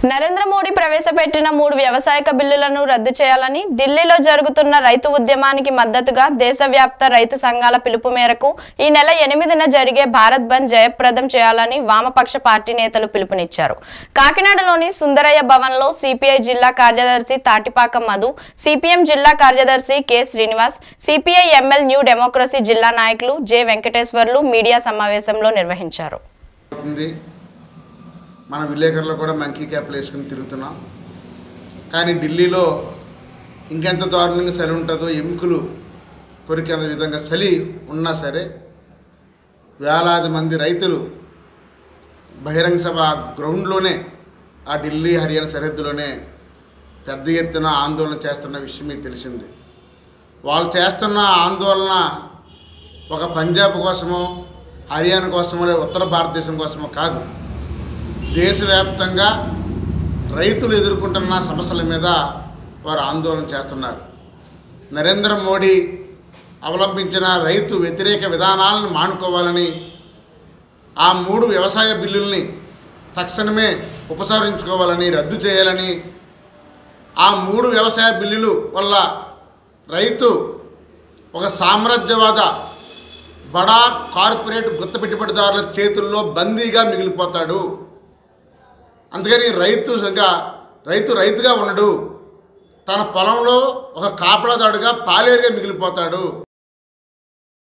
నరేంద్ర మోడీ ప్రవేశపెట్టిన 3 వ్యవసాయక బిల్లులను రద్దు చేయాలని ఢిల్లీలో జరుగుతున్న రైతు ఉద్యమానికి మద్దతుగా దేశవ్యాప్త రైతు సంఘాల పిలుపు మేరకు ఈ నెల 8న జరిగే భారత్ బంద్ జయప్రదం చేయాలని వామపక్ష పార్టీ నేతలు పిలుపునిచ్చారు. కాకినాడలోని సుందరయ్య భవన్లో సిపిఐ జిల్లా కార్యదర్శి తాటిపాక మధు, సిపిఎం జిల్లా కార్యదర్శి K Srinivas, CPI ML new democracy జిల్లా నాయకులు జె వెంకటేశ్వర్లు మీడియా సమావేశంలో నిర్వహించారు. మన విలేకరులు కూడా మంకీ క్యాప్లు వేసుకుని తిరుగుతున్నాం. కానీ ఢిల్లీలో ఇంకెంత దారుణంగా చలి ఉంటుందో, ఎముకలు కొరికేంత విధంగా చలి ఉన్నా సరే వేలాది మంది రైతులు బహిరంగ సభ గ్రౌండ్లోనే, ఆ ఢిల్లీ హర్యానా సరిహద్దులోనే పెద్ద ఎత్తున ఆందోళన చేస్తున్న విషయం మీకు తెలిసింది. వాళ్ళు చేస్తున్న ఆందోళన ఒక పంజాబ్ కోసమో, హర్యానా కోసమో, ఉత్తర భారతదేశం కోసమో కాదు. దేశవ్యాప్తంగా రైతులు ఎదుర్కొంటున్న సమస్యల మీద వారు ఆందోళన చేస్తున్నారు. నరేంద్ర మోడీ అవలంబించిన రైతు వ్యతిరేక విధానాలను మానుకోవాలని, ఆ 3 వ్యవసాయ బిల్లుల్ని తక్షణమే ఉపసంహరించుకోవాలని, రద్దు చేయాలని, ఆ 3 వ్యవసాయ బిల్లులు వల్ల రైతు ఒక సామ్రాజ్యవాద బడా కార్పొరేట్ గుత్త పెట్టుబడిదారుల చేతుల్లో బందీగా మిగిలిపోతాడు. అందుకని రైతుగా ఉండడు, తన పొలంలో ఒక కాపలాదాడుగా పాలేరుగా మిగిలిపోతాడు.